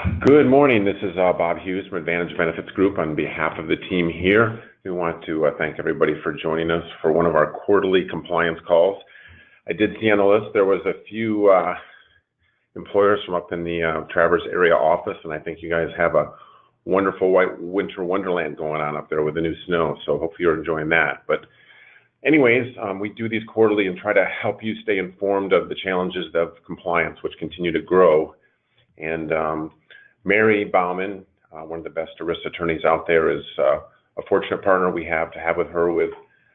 Good morning. This is Bob Hughes from Advantage Benefits Group. On behalf of the team here, we want to thank everybody for joining us for one of our quarterly compliance calls. I did see on the list there was a few employers from up in the Traverse area office, and I think you guys have a wonderful white winter wonderland going on up there with the new snow, so hopefully you're enjoying that. But anyways, we do these quarterly and try to help you stay informed of the challenges of compliance, which continue to grow. And Mary Bauman, one of the best ERISA attorneys out there, is a fortunate partner we have to have with her with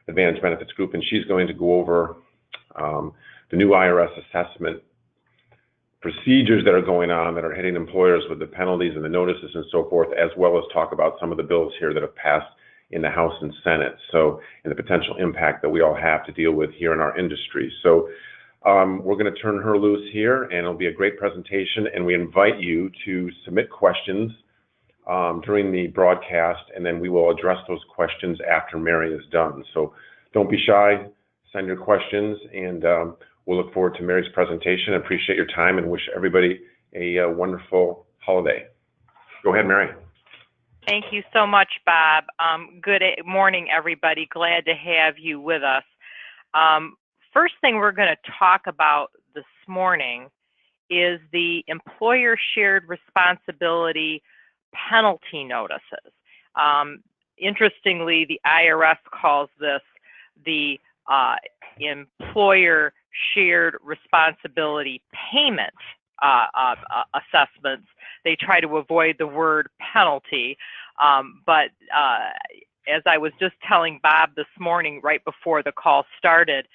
Advantage Benefits Group, and she's going to go over the new IRS assessment procedures that are going on that are hitting employers with the penalties and the notices and so forth, as well as talk about some of the bills here that have passed in the House and Senate, so, and the potential impact that we all have to deal with here in our industry. So we're going to turn her loose here, and it'll be a great presentation, and we invite you to submit questions during the broadcast, and then we will address those questions after Mary is done. So don't be shy, send your questions, and we'll look forward to Mary's presentation. I appreciate your time and wish everybody a wonderful holiday. Go ahead, Mary. Thank you so much, Bob. Good morning, everybody. Glad to have you with us. First thing we're going to talk about this morning is the employer shared responsibility penalty notices. Interestingly, the IRS calls this the employer shared responsibility payment assessments. They try to avoid the word penalty, but as I was just telling Bob this morning right before the call started,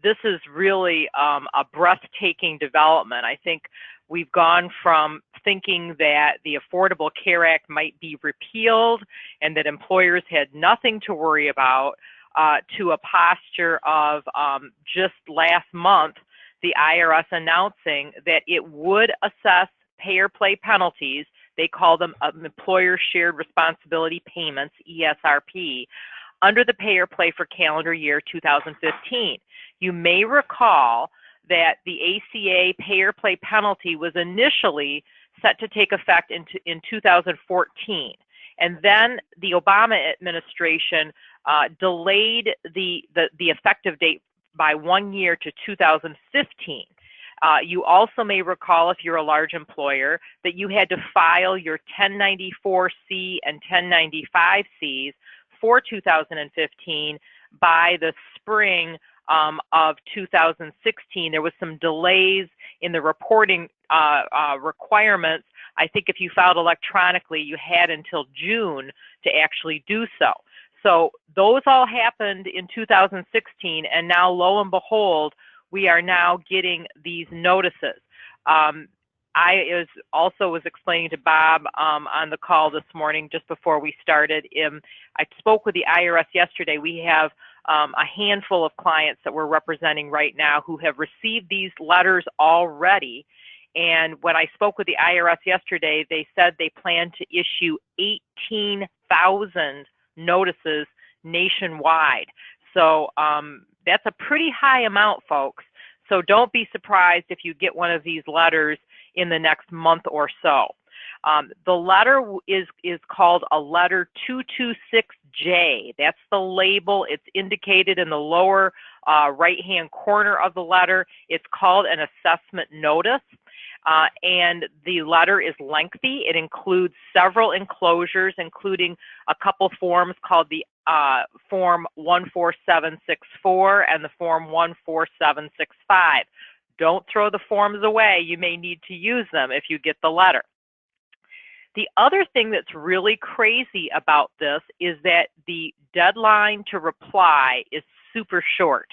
this is really a breathtaking development. I think we've gone from thinking that the Affordable Care Act might be repealed and that employers had nothing to worry about to a posture of just last month, the IRS announcing that it would assess pay-or-play penalties. They call them employer shared responsibility payments, ESRP, under the pay-or-play for calendar year 2015. You may recall that the ACA pay-or-play penalty was initially set to take effect in 2014. And then the Obama administration delayed the effective date by 1 year to 2015. You also may recall, if you're a large employer, that you had to file your 1094C and 1095Cs for 2015 by the spring of 2016. There was some delays in the reporting requirements. I think if you filed electronically, you had until June to actually do so. So those all happened in 2016, and now, lo and behold, we are now getting these notices. I also was explaining to Bob on the call this morning, just before we started. I spoke with the IRS yesterday. We have a handful of clients that we're representing right now who have received these letters already. And when I spoke with the IRS yesterday, they said they plan to issue 18,000 notices nationwide. So that's a pretty high amount, folks. So don't be surprised if you get one of these letters in the next month or so. The letter is called a letter 226J. That's the label. It's indicated in the lower right-hand corner of the letter. It's called an assessment notice. And the letter is lengthy. It includes several enclosures, including a couple forms called the Form 14764 and the Form 14765. Don't throw the forms away. You may need to use them if you get the letter. The other thing that's really crazy about this is that the deadline to reply is super short.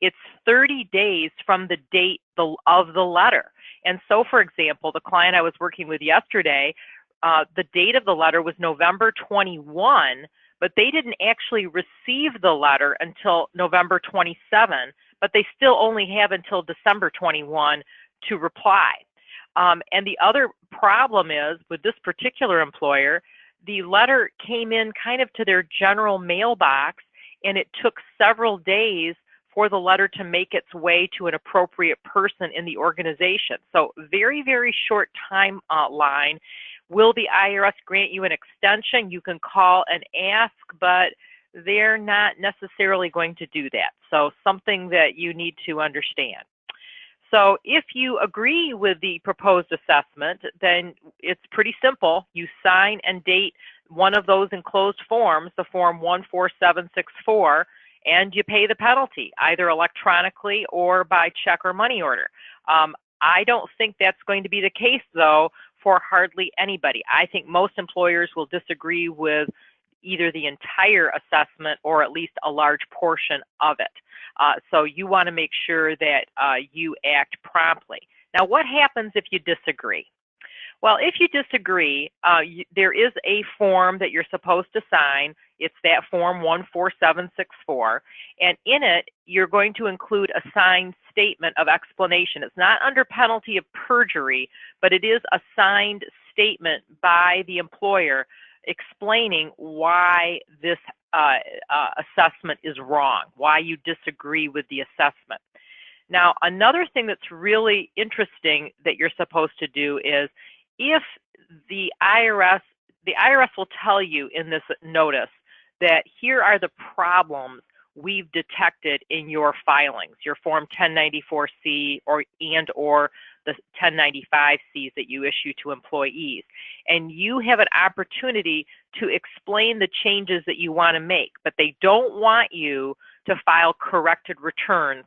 It's 30 days from the date of the letter. And so, for example, the client I was working with yesterday, the date of the letter was November 21, but they didn't actually receive the letter until November 27, but they still only have until December 21 to reply. And the other problem is, with this particular employer, the letter came in kind of to their general mailbox, and it took several days for the letter to make its way to an appropriate person in the organization. So very, very short timeline. Will the IRS grant you an extension? You can call and ask, but they're not necessarily going to do that. So something that you need to understand. So if you agree with the proposed assessment, then it's pretty simple. You sign and date one of those enclosed forms, the form 14764, and you pay the penalty, either electronically or by check or money order. I don't think that's going to be the case, though, for hardly anybody. I think most employers will disagree with either the entire assessment or at least a large portion of it. So you want to make sure that you act promptly. Now, what happens if you disagree? Well, if you disagree, there is a form that you're supposed to sign. It's that form 14764, and in it, you're going to include a signed statement of explanation. It's not under penalty of perjury, but it is a signed statement by the employer explaining why this assessment is wrong, why you disagree with the assessment. Now, another thing that's really interesting that you're supposed to do is if the IRS will tell you in this notice that here are the problems we've detected in your filings, your Form 1094C or the 1095Cs that you issue to employees. And you have an opportunity to explain the changes that you want to make, but they don't want you to file corrected returns.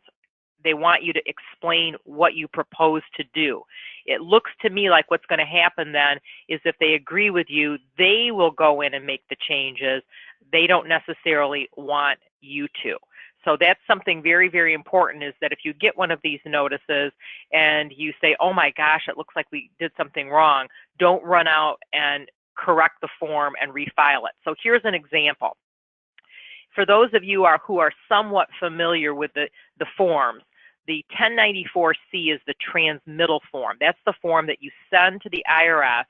They want you to explain what you propose to do. It looks to me like what's going to happen then is if they agree with you, they will go in and make the changes. They don't necessarily want you to. So that's something very, very important, is that if you get one of these notices and you say, oh my gosh, it looks like we did something wrong, don't run out and correct the form and refile it. So here's an example. For those of you who are somewhat familiar with the forms, the 1094C is the transmittal form. That's the form that you send to the IRS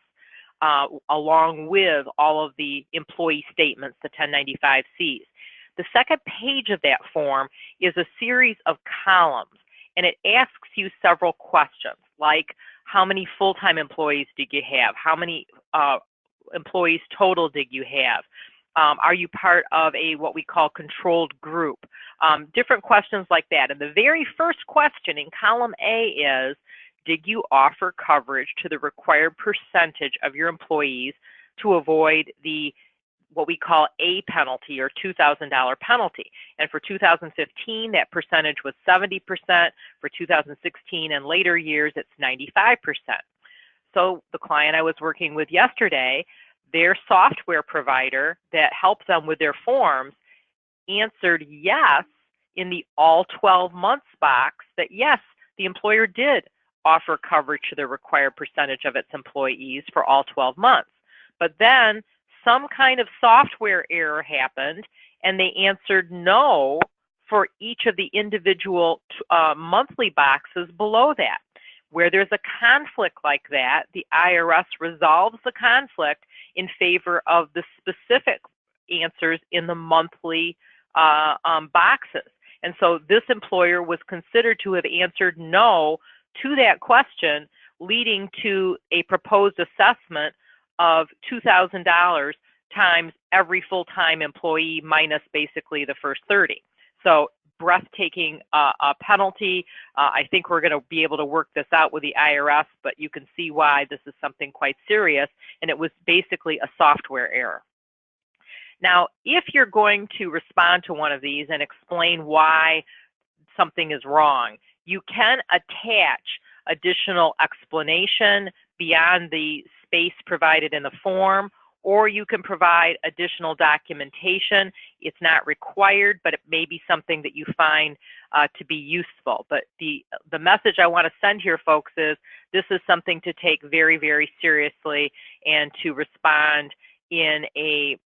along with all of the employee statements, the 1095Cs. The second page of that form is a series of columns, and it asks you several questions, like how many full-time employees did you have? How many employees total did you have? Are you part of what we call controlled group? Different questions like that. And the very first question in column A is, did you offer coverage to the required percentage of your employees to avoid what we call a penalty or $2,000 penalty? And for 2015, that percentage was 70%. For 2016 and later years, it's 95%. So the client I was working with yesterday, their software provider that helped them with their forms answered yes in the all 12 months box, that yes, the employer did offer coverage to the required percentage of its employees for all 12 months. But then some kind of software error happened and they answered no for each of the individual monthly boxes below that. Where there's a conflict like that, the IRS resolves the conflict in favor of the specific answers in the monthly boxes. And so this employer was considered to have answered no to that question, leading to a proposed assessment of $2,000 times every full-time employee minus basically the first 30. So breathtaking penalty. I think we're going to be able to work this out with the IRS, but you can see why this is something quite serious, and it was basically a software error. Now, if you're going to respond to one of these and explain why something is wrong, you can attach additional explanation beyond the space provided in the form, or you can provide additional documentation. It's not required, but it may be something that you find to be useful. But the message I want to send here, folks, is this is something to take very, very seriously and to respond in a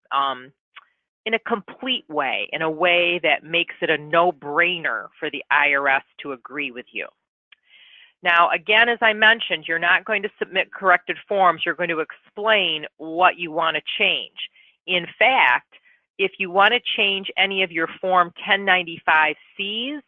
complete way, in a way that makes it a no-brainer for the IRS to agree with you. Now, again, as I mentioned, you're not going to submit corrected forms. You're going to explain what you want to change. In fact, if you want to change any of your Form 1095Cs,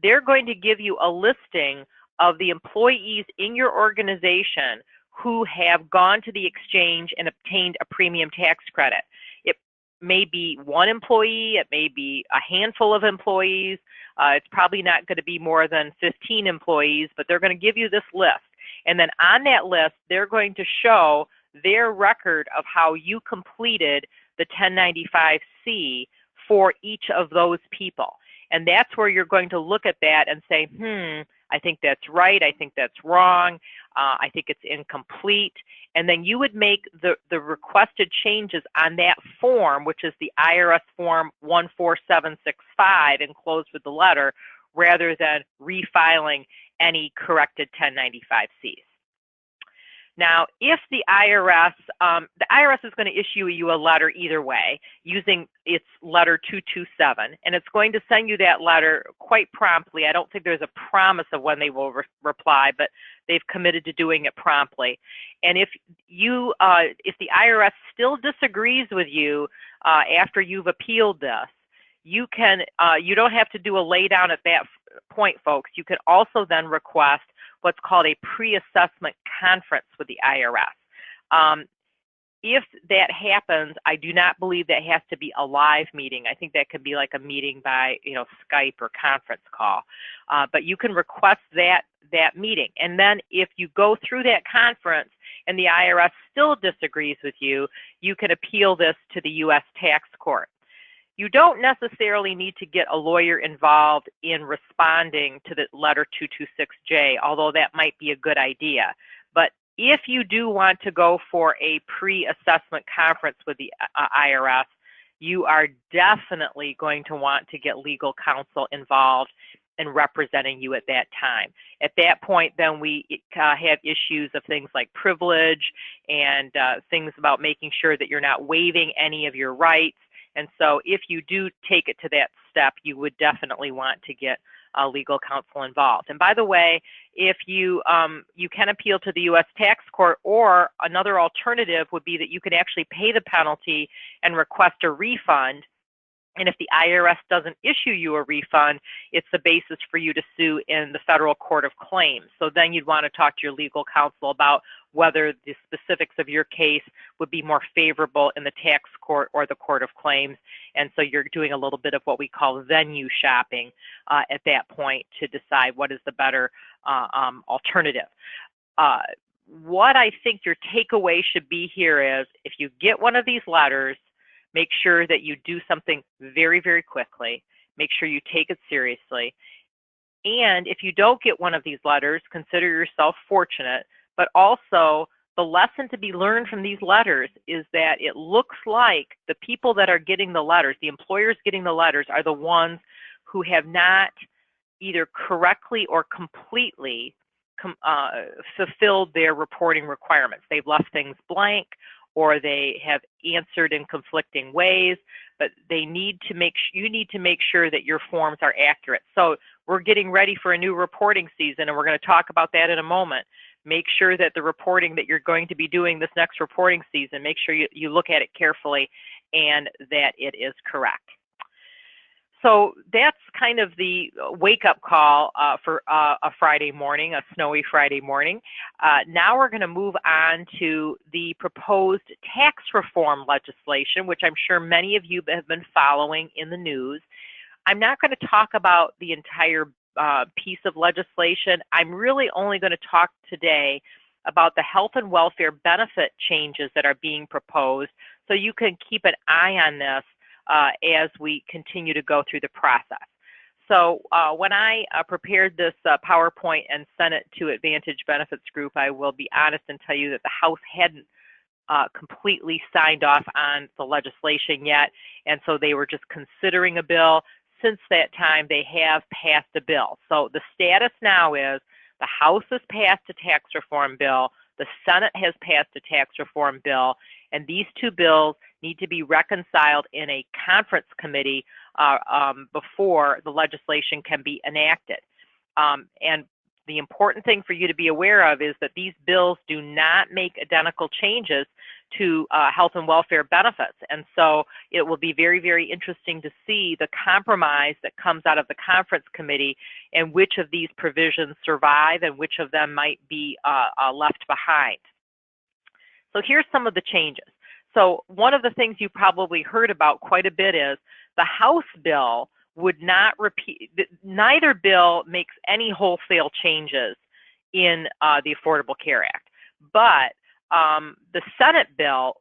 they're going to give you a listing of the employees in your organization who have gone to the exchange and obtained a premium tax credit. It may be one employee, it may be a handful of employees. It's probably not going to be more than 15 employees, but they're going to give you this list. And then on that list, they're going to show their record of how you completed the 1095-C for each of those people. And that's where you're going to look at that and say, I think that's right, I think that's wrong, I think it's incomplete. And then you would make the requested changes on that form, which is the IRS form 14765 enclosed with the letter, rather than refiling any corrected 1095-Cs. Now, if the IRS is going to issue you a letter either way using its letter 227, and it's going to send you that letter quite promptly. I don't think there's a promise of when they will reply, but they've committed to doing it promptly. And if the IRS still disagrees with you after you've appealed this, you don't have to do a laydown at that point, folks. You can also then request what's called a pre-assessment conference with the IRS. If that happens, I do not believe that has to be a live meeting. I think that could be like a meeting by Skype or conference call. But you can request that meeting. And then if you go through that conference and the IRS still disagrees with you, you can appeal this to the U.S. tax court. You don't necessarily need to get a lawyer involved in responding to the letter 226J, although that might be a good idea. But if you do want to go for a pre-assessment conference with the IRS, you are definitely going to want to get legal counsel involved in representing you at that time. At that point, then we have issues of things like privilege and things about making sure that you're not waiving any of your rights. And so if you do take it to that step, you would definitely want to get legal counsel involved. And by the way, if you can appeal to the U.S. tax court, or another alternative would be that you can actually pay the penalty and request a refund. And if the IRS doesn't issue you a refund, it's the basis for you to sue in the federal court of claims. So then you'd want to talk to your legal counsel about whether the specifics of your case would be more favorable in the tax court or the court of claims. And so you're doing a little bit of what we call venue shopping at that point to decide what is the better alternative. What I think your takeaway should be here is, if you get one of these letters, make sure that you do something very, very quickly. Make sure you take it seriously. And if you don't get one of these letters, consider yourself fortunate. But also, the lesson to be learned from these letters is that it looks like the people that are getting the letters, the employers getting the letters, are the ones who have not either correctly or completely fulfilled their reporting requirements. They've left things blank, or they have answered in conflicting ways, but you need to make sure that your forms are accurate. So we're getting ready for a new reporting season, and we're going to talk about that in a moment. Make sure that the reporting that you're going to be doing this next reporting season, make sure you look at it carefully and that it is correct. So that's kind of the wake-up call for a Friday morning, a snowy Friday morning. Now we're going to move on to the proposed tax reform legislation, which I'm sure many of you have been following in the news. I'm not going to talk about the entire piece of legislation. I'm really only going to talk today about the health and welfare benefit changes that are being proposed, so you can keep an eye on this as we continue to go through the process. So when I prepared this PowerPoint and sent it to Advantage Benefits Group, I will be honest and tell you that the House hadn't completely signed off on the legislation yet, and so they were just considering a bill. Since that time, they have passed a bill. So the status now is the House has passed a tax reform bill, the Senate has passed a tax reform bill, and these two bills need to be reconciled in a conference committee before the legislation can be enacted. And the important thing for you to be aware of is that these bills do not make identical changes to health and welfare benefits. And so it will be very, very interesting to see the compromise that comes out of the conference committee and which of these provisions survive and which of them might be left behind. So here's some of the changes. So one of the things you probably heard about quite a bit is the House bill would not repeat, neither bill makes any wholesale changes in the Affordable Care Act. But the Senate bill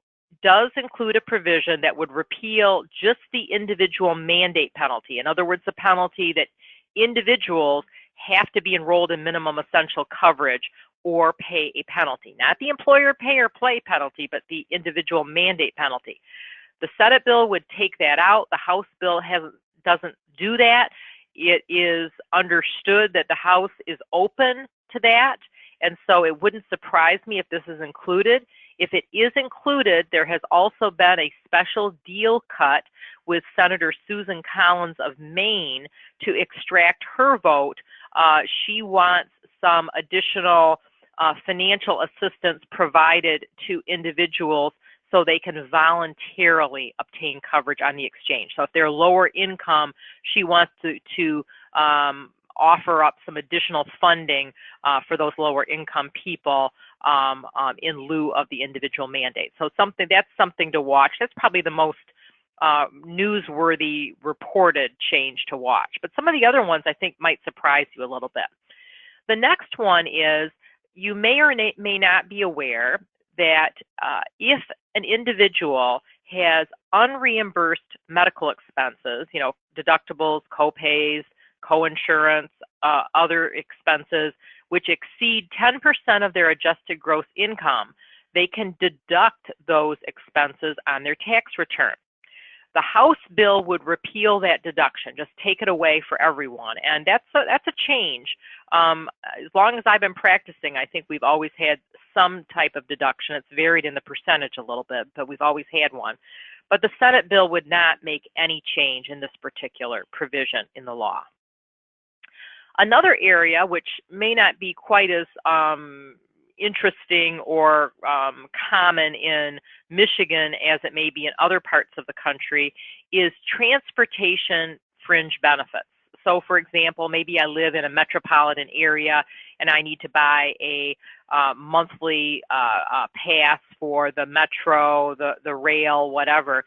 does include a provision that would repeal just the individual mandate penalty. In other words, the penalty that individuals have to be enrolled in minimum essential coverage or pay a penalty. Not the employer pay or play penalty, but the individual mandate penalty. The Senate bill would take that out. The House bill doesn't do that. It is understood that the House is open to that, and so it wouldn't surprise me if this is included. If it is included, there has also been a special deal cut with Senator Susan Collins of Maine to extract her vote. She wants some additional financial assistance provided to individuals so they can voluntarily obtain coverage on the exchange. So if they're lower income, she wants to offer up some additional funding for those lower income people in lieu of the individual mandate. So that's something to watch. That's probably the most newsworthy reported change to watch. But some of the other ones I think might surprise you a little bit. The next one is you may or may not be aware that if an individual has unreimbursed medical expenses, deductibles, co-pays, co-insurance, other expenses, which exceed 10% of their adjusted gross income, they can deduct those expenses on their tax return. The House bill would repeal that deduction, just take it away for everyone, and that's a change. As long as I've been practicing, I think we've always had some type of deduction. It's varied in the percentage a little bit, but we've always had one. But the Senate bill would not make any change in this particular provision in the law. Another area which may not be quite as interesting or common in Michigan as it may be in other parts of the country is transportation fringe benefits. So for example, maybe I live in a metropolitan area and I need to buy a monthly pass for the metro, the rail, whatever.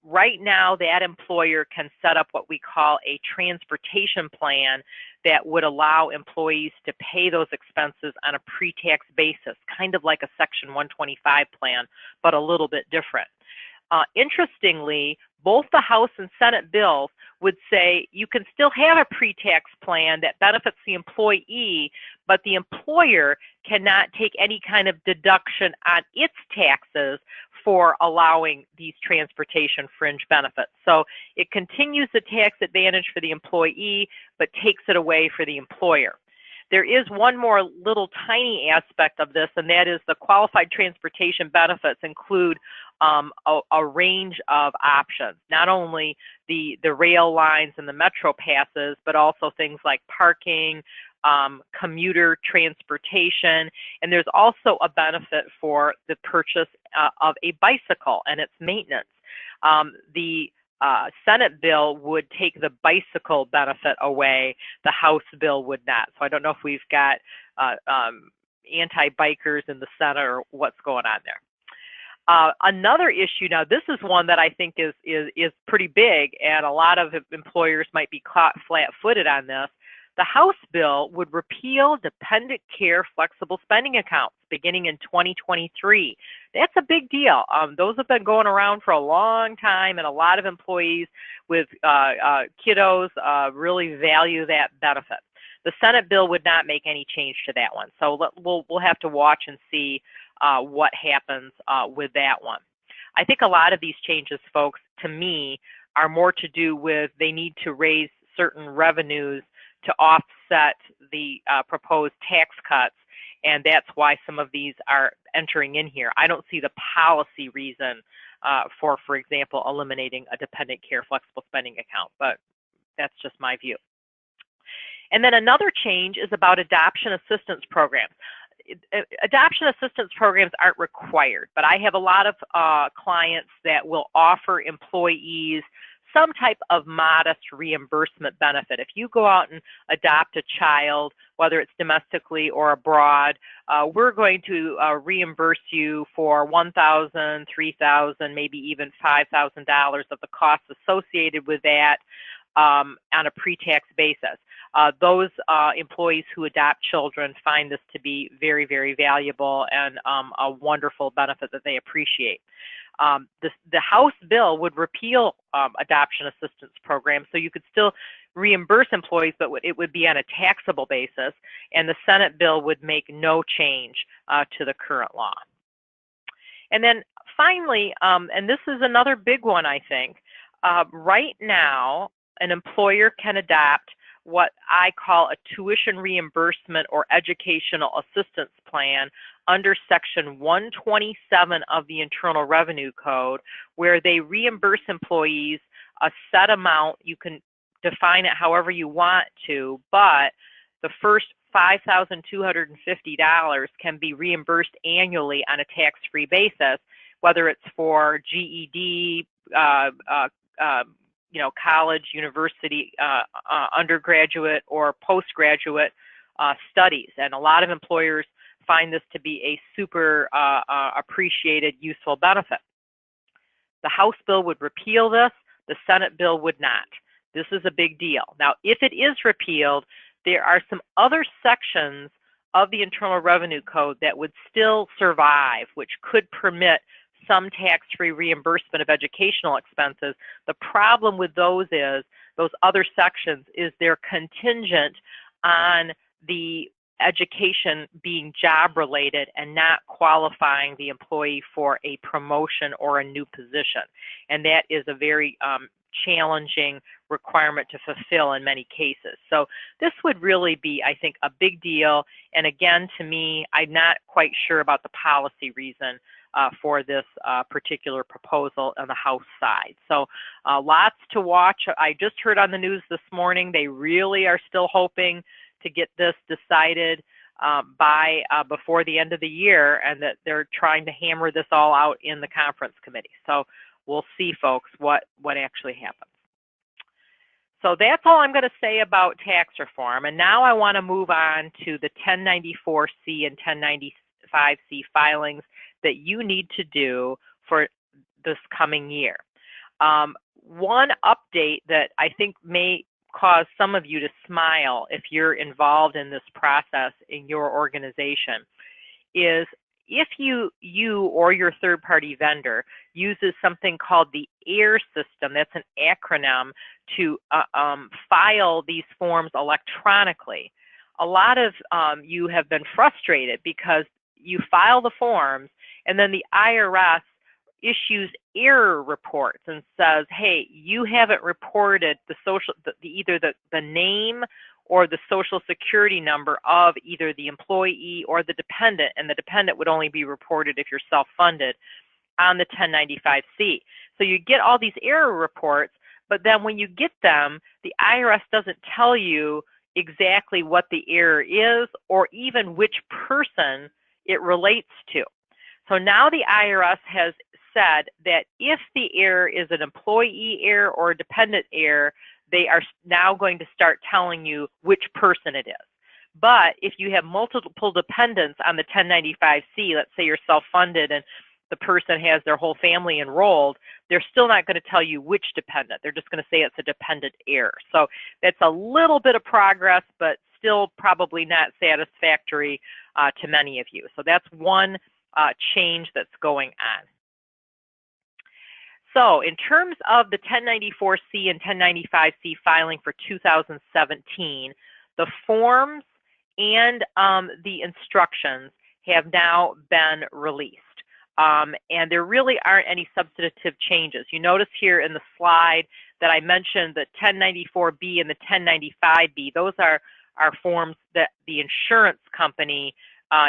Right now, that employer can set up what we call a transportation plan that would allow employees to pay those expenses on a pre-tax basis, kind of like a Section 125 plan, but a little bit different. Interestingly, both the House and Senate bills would say you can still have a pre-tax plan that benefits the employee, but the employer cannot take any kind of deduction on its taxes for allowing these transportation fringe benefits. So it continues the tax advantage for the employee, but takes it away for the employer. There is one more little tiny aspect of this, and that is the qualified transportation benefits include a range of options, not only the rail lines and the metro passes, but also things like parking, commuter transportation, and there's also a benefit for the purchase of a bicycle and its maintenance. The Senate bill would take the bicycle benefit away. The House bill would not. So I don't know if we've got anti-bikers in the Senate or what's going on there. Another issue, now this is one that I think is pretty big, and a lot of employers might be caught flat-footed on this. The House bill would repeal dependent care flexible spending accounts beginning in 2023. That's a big deal. Those have been going around for a long time, and a lot of employees with kiddos really value that benefit. The Senate bill would not make any change to that one, so we'll have to watch and see what happens with that one. I think a lot of these changes, folks, to me, are more to do with they need to raise certain revenues to offset the proposed tax cuts, and that's why some of these are entering in here. I don't see the policy reason for example, eliminating a dependent care flexible spending account, but that's just my view. And then another change is about adoption assistance programs. adoption assistance programs aren't required, but I have a lot of clients that will offer employees some type of modest reimbursement benefit. If you go out and adopt a child, whether it's domestically or abroad, we're going to reimburse you for $1,000, $3,000, maybe even $5,000 of the costs associated with that on a pre-tax basis. Those employees who adopt children find this to be very, very valuable and a wonderful benefit that they appreciate. The House bill would repeal adoption assistance programs, so you could still reimburse employees, but it would be on a taxable basis, and the Senate bill would make no change to the current law. And then finally, and this is another big one, I think, right now, an employer can adopt what I call a tuition reimbursement or educational assistance plan under Section 127 of the Internal Revenue Code, where they reimburse employees a set amount. You can define it however you want to, but the first $5,250 can be reimbursed annually on a tax-free basis, whether it's for GED, college, university, undergraduate, or postgraduate studies. And a lot of employers find this to be a super appreciated, useful benefit. The House bill would repeal this. The Senate bill would not. This is a big deal. Now, if it is repealed, there are some other sections of the Internal Revenue Code that would still survive, which could permit some tax-free reimbursement of educational expenses. The problem with those other sections is they're contingent on the education being job-related and not qualifying the employee for a promotion or a new position. And that is a very challenging requirement to fulfill in many cases. So this would really be, I think, a big deal. And again, to me, I'm not quite sure about the policy reason for this particular proposal on the House side. So lots to watch. I just heard on the news this morning, they really are still hoping to get this decided by before the end of the year, and that they're trying to hammer this all out in the conference committee. So we'll see, folks, what actually happens. So that's all I'm going to say about tax reform. And now I want to move on to the 1094-C and 1095-C filings that you need to do for this coming year. One update that I think may cause some of you to smile if you're involved in this process in your organization is if you or your third-party vendor uses something called the AIR system, that's an acronym, to file these forms electronically. A lot of you have been frustrated because you file the forms and then the IRS issues error reports and says, hey, you haven't reported either the name or the social security number of either the employee or the dependent, and the dependent would only be reported if you're self-funded on the 1095-C. So you get all these error reports, but then when you get them, the IRS doesn't tell you exactly what the error is or even which person it relates to. So now the IRS has said that if the error is an employee error or a dependent error, they are now going to start telling you which person it is. But if you have multiple dependents on the 1095-C, let's say you're self-funded and the person has their whole family enrolled, they're still not going to tell you which dependent. They're just going to say it's a dependent error. So that's a little bit of progress, but still probably not satisfactory to many of you. So that's one change that's going on. So in terms of the 1094-C and 1095-C filing for 2017, the forms and the instructions have now been released. And there really aren't any substantive changes. You notice here in the slide that I mentioned the 1094-B and the 1095-B. Those are forms that the insurance company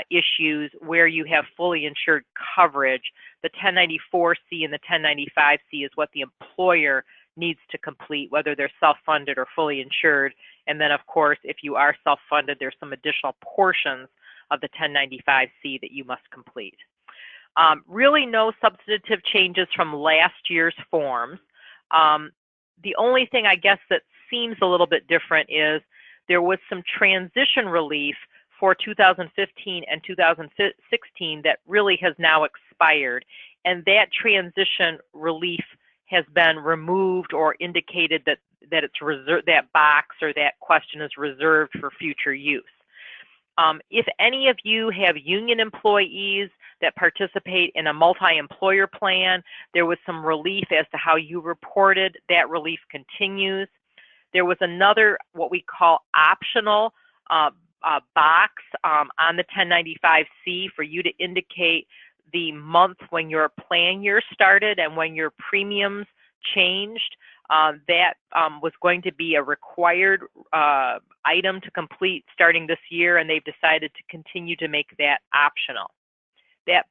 issues where you have fully insured coverage. The 1094-C and the 1095-C is what the employer needs to complete, whether they're self-funded or fully insured. And then, of course, if you are self-funded, there's some additional portions of the 1095-C that you must complete. Really no substantive changes from last year's forms. The only thing I guess that seems a little bit different is there was some transition relief for 2015 and 2016 that really has now expired, and that transition relief has been removed or indicated that it's reserved, that box or that question is reserved for future use. If any of you have union employees that participate in a multi-employer plan, there was some relief as to how you reported. That relief continues. There was another, what we call optional box on the 1095-C for you to indicate the month when your plan year started and when your premiums changed. That was going to be a required item to complete starting this year, and they've decided to continue to make that optional.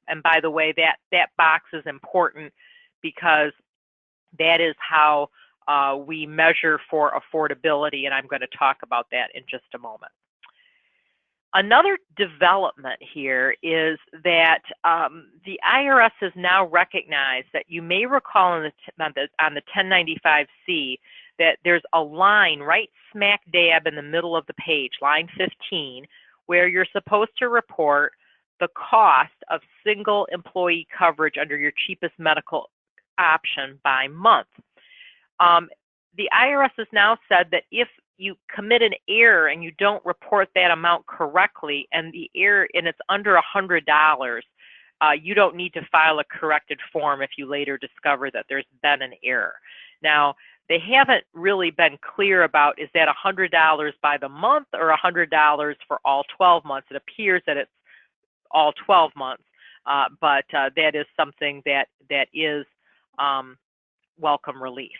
And by the way, that box is important because that is how we measure for affordability, and I'm going to talk about that in just a moment. Another development here is that the IRS has now recognized that you may recall on the 1095-C that there's a line right smack dab in the middle of the page, line 15, where you're supposed to report the cost of single employee coverage under your cheapest medical option by month. The IRS has now said that if you commit an error and you don't report that amount correctly, and the error and it's under $100, you don't need to file a corrected form if you later discover that there's been an error. Now, they haven't really been clear about, is that $100 by the month or $100 for all 12 months? It appears that it's all 12 months, but that is something that is welcome relief.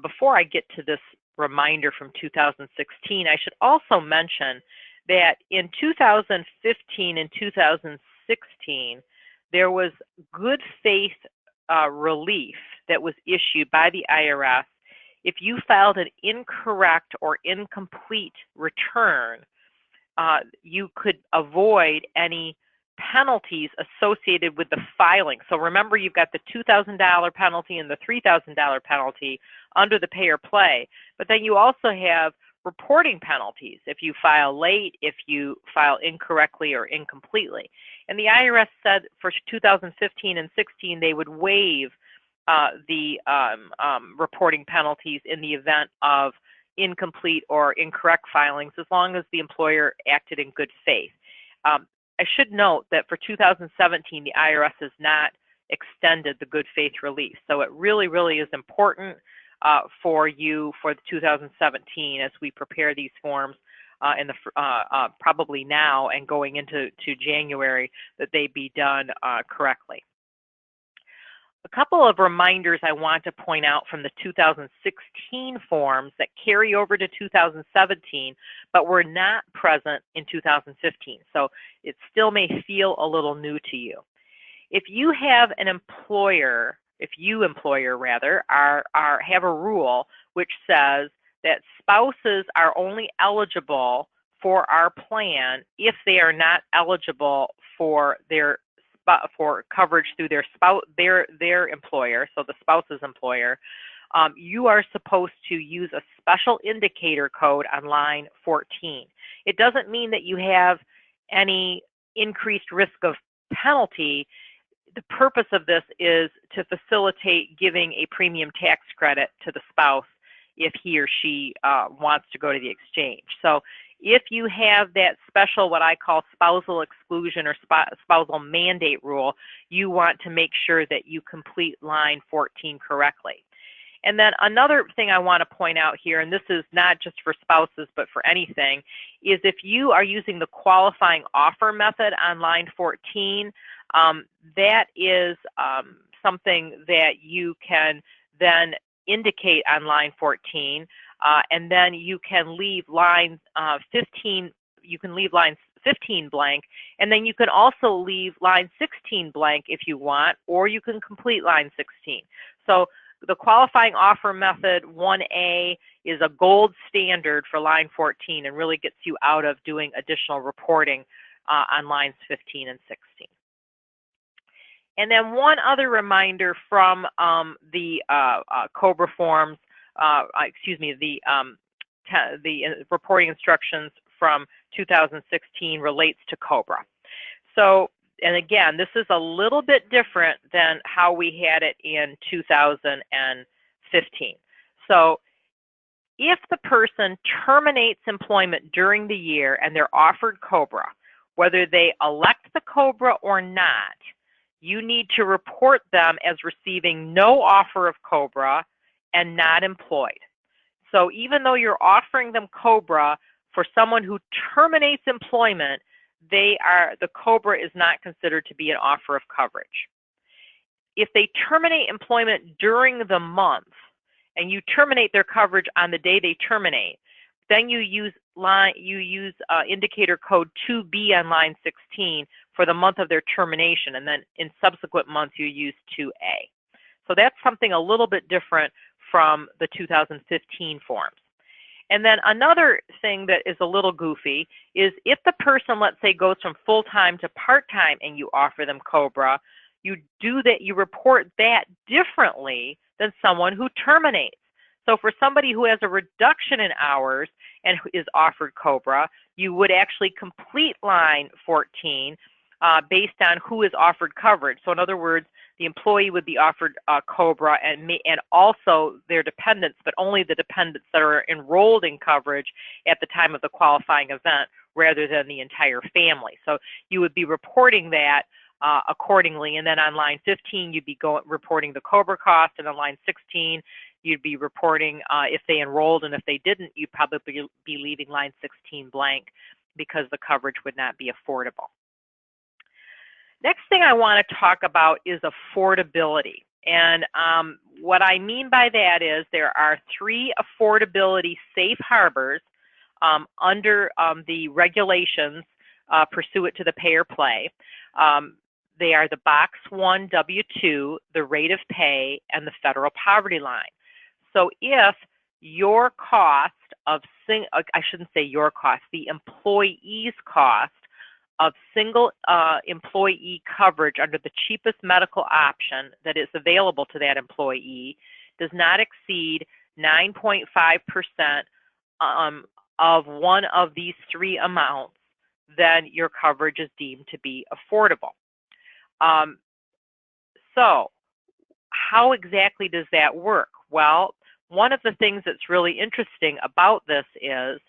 Before I get to this reminder from 2016, I should also mention that in 2015 and 2016, there was good faith relief that was issued by the IRS. If you filed an incorrect or incomplete return, you could avoid any penalties associated with the filing. So remember, you've got the $2,000 penalty and the $3,000 penalty under the pay or play, but then you also have reporting penalties if you file late, if you file incorrectly or incompletely. And the IRS said for 2015 and 16 they would waive the reporting penalties in the event of incomplete or incorrect filings as long as the employer acted in good faith. I should note that for 2017, the IRS has not extended the good faith relief. So it really, really is important for you for 2017 as we prepare these forms in the probably now and going into January, that they be done correctly. A couple of reminders I want to point out from the 2016 forms that carry over to 2017, but were not present in 2015. So it still may feel a little new to you. If you have an employer, have a rule which says that spouses are only eligible for our plan if they are not eligible for coverage through their employer, so the spouse's employer, you are supposed to use a special indicator code on line 14. It doesn't mean that you have any increased risk of penalty. The purpose of this is to facilitate giving a premium tax credit to the spouse if he or she wants to go to the exchange. So if you have that special, what I call spousal exclusion or spousal mandate rule, you want to make sure that you complete line 14 correctly. And then another thing I want to point out here, and this is not just for spouses but for anything, is if you are using the qualifying offer method on line 14, that is something that you can then indicate on line 14, and then you can leave line 15. You can leave line 15 blank, and then you can also leave line 16 blank if you want, or you can complete line 16. So the qualifying offer method 1A is a gold standard for line 14 and really gets you out of doing additional reporting on lines 15 and 16. And then one other reminder from the COBRA forms, the reporting instructions from 2016 relates to COBRA. So, and again, this is a little bit different than how we had it in 2015. So, if the person terminates employment during the year and they're offered COBRA, whether they elect the COBRA or not, you need to report them as receiving no offer of COBRA and not employed. So even though you're offering them COBRA, for someone who terminates employment, the COBRA is not considered to be an offer of coverage. If they terminate employment during the month, and you terminate their coverage on the day they terminate, then you use indicator code 2B on line 16 for the month of their termination, and then in subsequent months you use 2A. So that's something a little bit different from the 2015 forms. And then another thing that is a little goofy is if the person, let's say, goes from full-time to part-time and you offer them COBRA, you report that differently than someone who terminates. So for somebody who has a reduction in hours and is offered COBRA, you would actually complete line 14 based on who is offered coverage. So in other words, the employee would be offered COBRA and also their dependents, but only the dependents that are enrolled in coverage at the time of the qualifying event rather than the entire family. So you would be reporting that accordingly, and then on line 15 you'd be reporting the COBRA cost, and on line 16 you'd be reporting if they enrolled, and if they didn't, you'd probably be leaving line 16 blank because the coverage would not be affordable. Next thing I want to talk about is affordability, and what I mean by that is there are 3 affordability safe harbors under the regulations pursuant to the pay or play. They are the Box 1 W-2, the rate of pay, and the federal poverty line. So if your cost of, I shouldn't say your cost, the employee's cost of single employee coverage under the cheapest medical option that is available to that employee does not exceed 9.5% of one of these 3 amounts, then your coverage is deemed to be affordable. So how exactly does that work? Well, one of the things that's really interesting about this is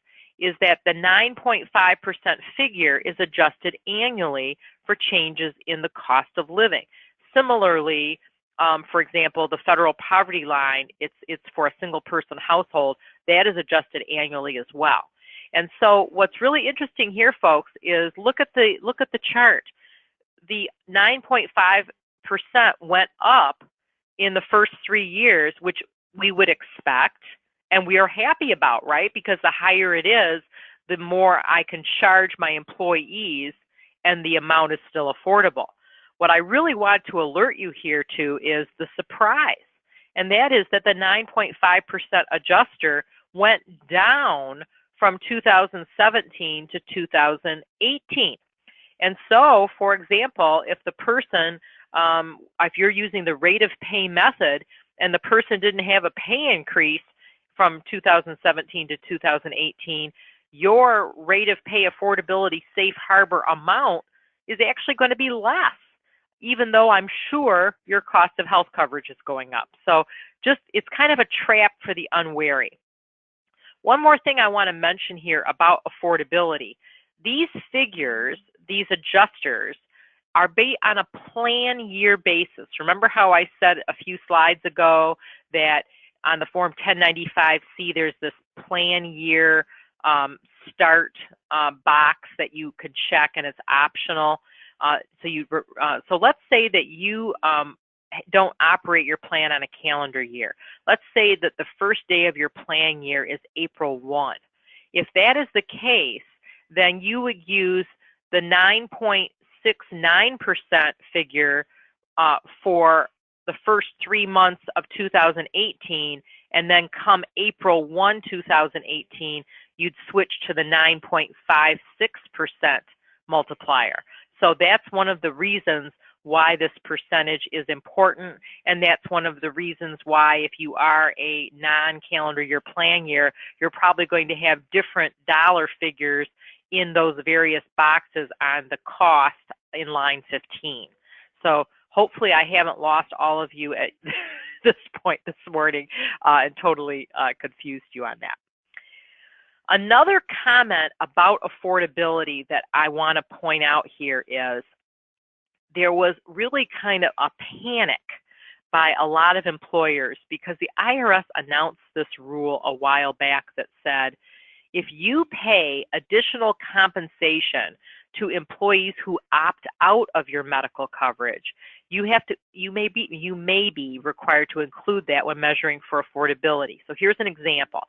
that the 9.5% figure is adjusted annually for changes in the cost of living. Similarly, for example, the federal poverty line, it's for a single person household, that is adjusted annually as well. And so what's really interesting here, folks, is look at the chart. The 9.5% went up in the first 3 years, which we would expect, and we are happy about, right? Because the higher it is, the more I can charge my employees, and the amount is still affordable. What I really want to alert you here to is the surprise, and that is that the 9.5% adjuster went down from 2017 to 2018. And so, for example, if the person, if you're using the rate of pay method and the person didn't have a pay increase from 2017 to 2018, your rate of pay affordability safe harbor amount is actually going to be less, even though I'm sure your cost of health coverage is going up. So it's kind of a trap for the unwary. One more thing I want to mention here about affordability. These figures, these adjusters, are based on a plan year basis. Remember how I said a few slides ago that on the Form 1095-C, there's this plan year start box that you could check, and it's optional. So let's say that you don't operate your plan on a calendar year. Let's say that the first day of your plan year is April 1. If that is the case, then you would use the 9.69% figure for the first 3 months of 2018, and then come April 1, 2018, you'd switch to the 9.56% multiplier. So that's one of the reasons why this percentage is important, and that's one of the reasons why if you are a non-calendar year plan year, you're probably going to have different dollar figures in those various boxes on the cost in line 15. So hopefully I haven't lost all of you at this point this morning and totally confused you on that. Another comment about affordability that I want to point out here is there was really kind of a panic by a lot of employers because the IRS announced this rule a while back that said, if you pay additional compensation to employees who opt out of your medical coverage, you may be required to include that when measuring for affordability. So here's an example.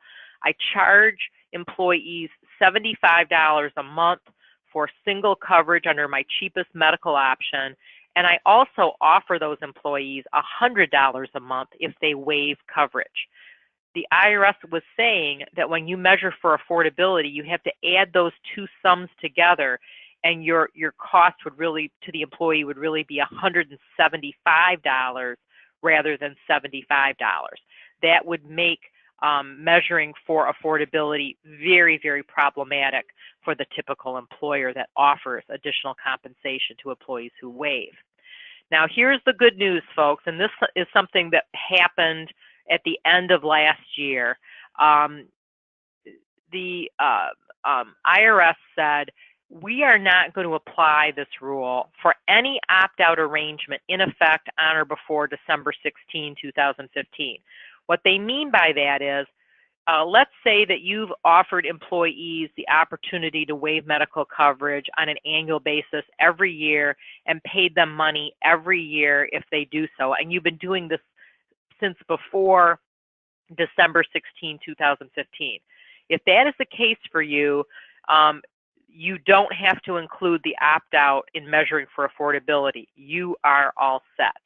I charge employees $75 a month for single coverage under my cheapest medical option, and I also offer those employees $100 a month if they waive coverage. The IRS was saying that when you measure for affordability, you have to add those two sums together, and your cost would really, to the employee, would really be $175 rather than $75. That would make measuring for affordability very, very problematic for the typical employer that offers additional compensation to employees who waive. Now, here's the good news, folks, and this is something that happened at the end of last year. The IRS said, we are not going to apply this rule for any opt-out arrangement in effect on or before December 16, 2015. What they mean by that is, let's say that you've offered employees the opportunity to waive medical coverage on an annual basis every year and paid them money every year if they do so, and you've been doing this since before December 16, 2015. If that is the case for you, you don't have to include the opt-out in measuring for affordability. You are all set.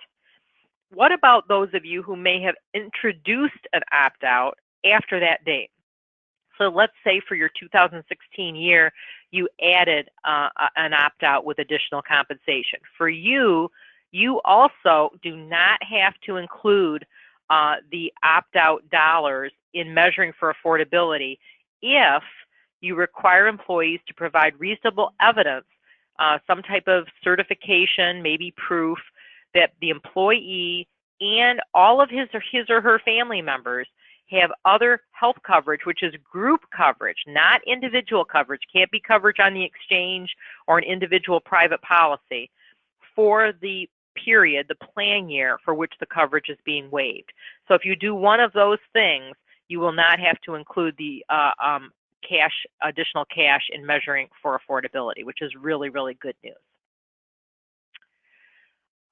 What about those of you who may have introduced an opt-out after that date? So let's say for your 2016 year, you added an opt-out with additional compensation. For you, you also do not have to include the opt-out dollars in measuring for affordability if you require employees to provide reasonable evidence, some type of certification, maybe proof, that the employee and all of his or her family members have other health coverage, which is group coverage, not individual coverage. Can't be coverage on the exchange or an individual private policy for the period, the plan year for which the coverage is being waived. So if you do one of those things, you will not have to include the additional cash in measuring for affordability, which is really, really good news.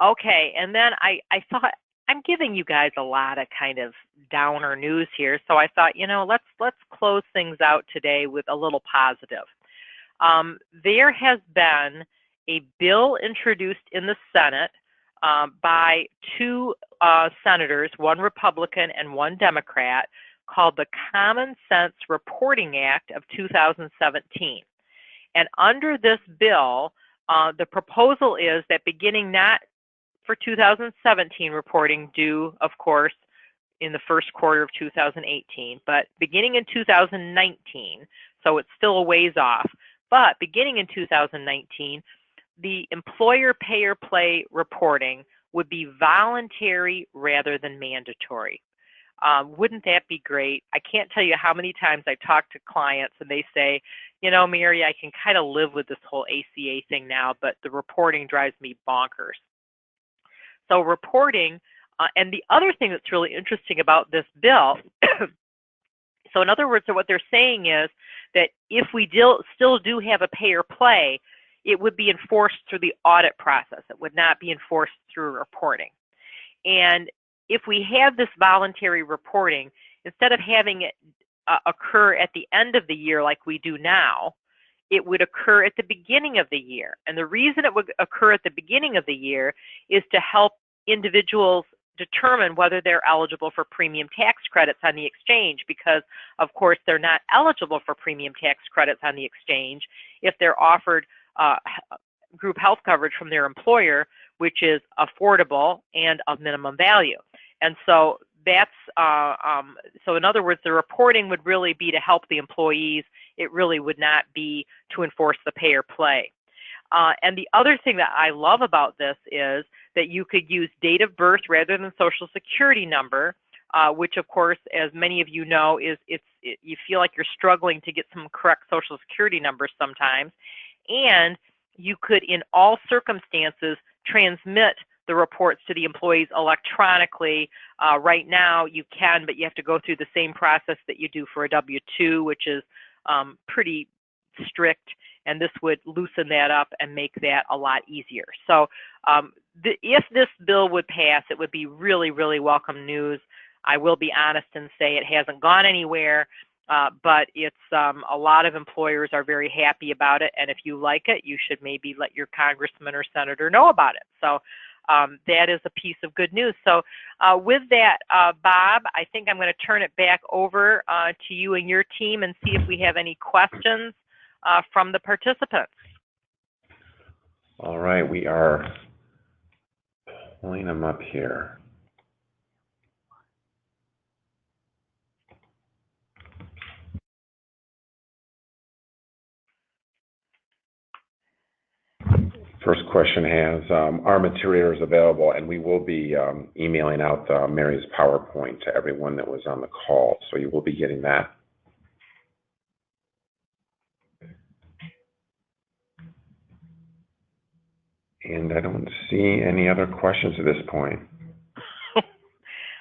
Okay, and then I thought, I'm giving you guys a lot of kind of downer news here, so I thought, let's close things out today with a little positive. There has been a bill introduced in the Senate by two senators, one Republican and one Democrat, called the Common Sense Reporting Act of 2017. And under this bill, the proposal is that beginning not for 2017 reporting due, of course, in the first quarter of 2018, but beginning in 2019, so it's still a ways off, but beginning in 2019, the employer pay-or-play reporting would be voluntary rather than mandatory. Wouldn't that be great? I can't tell you how many times I talk to clients and they say, Mary, I can kind of live with this whole ACA thing now, but the reporting drives me bonkers. So reporting, and the other thing that's really interesting about this bill, so in other words, what they're saying is that if we still do have a pay-or-play, it would be enforced through the audit process. It would not be enforced through reporting. And if we have this voluntary reporting, instead of having it occur at the end of the year like we do now, it would occur at the beginning of the year. And the reason it would occur at the beginning of the year is to help individuals determine whether they're eligible for premium tax credits on the exchange, because of course they're not eligible for premium tax credits on the exchange if they're offered group health coverage from their employer, which is affordable and of minimum value. And so that's, so in other words, the reporting would really be to help the employees. It really would not be to enforce the pay or play. And the other thing that I love about this is that you could use date of birth rather than social security number, which of course, as many of you know, you feel like you're struggling to get some correct social security numbers sometimes. And you could, in all circumstances, transmit the reports to the employees electronically. Right now you can, but you have to go through the same process that you do for a W-2, which is pretty strict, and this would loosen that up and make that a lot easier. So if this bill would pass, it would be really, really welcome news. I will be honest and say it hasn't gone anywhere, but it's a lot of employers are very happy about it, and if you like it, you should maybe let your congressman or senator know about it. So that is a piece of good news. So with that, Bob, I think I'm going to turn it back over to you and your team and see if we have any questions from the participants. All right, we are pulling them up here. First question has, are materials available? And we will be emailing out Mary's PowerPoint to everyone that was on the call, so you will be getting that. And I don't see any other questions at this point.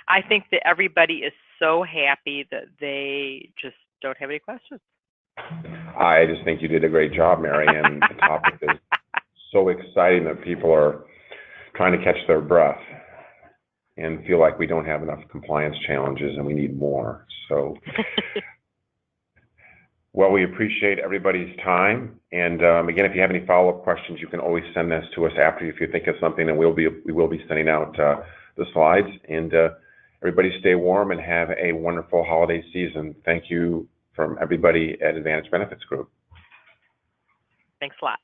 I think that everybody is so happy that they just don't have any questions. I just think you did a great job, Mary, and the topic is so exciting that people are trying to catch their breath and feel like we don't have enough compliance challenges and we need more. So, well, we appreciate everybody's time. And again, if you have any follow-up questions, you can always send this to us after if you think of something, and we will be sending out the slides. And everybody stay warm and have a wonderful holiday season. Thank you from everybody at Advantage Benefits Group. Thanks a lot.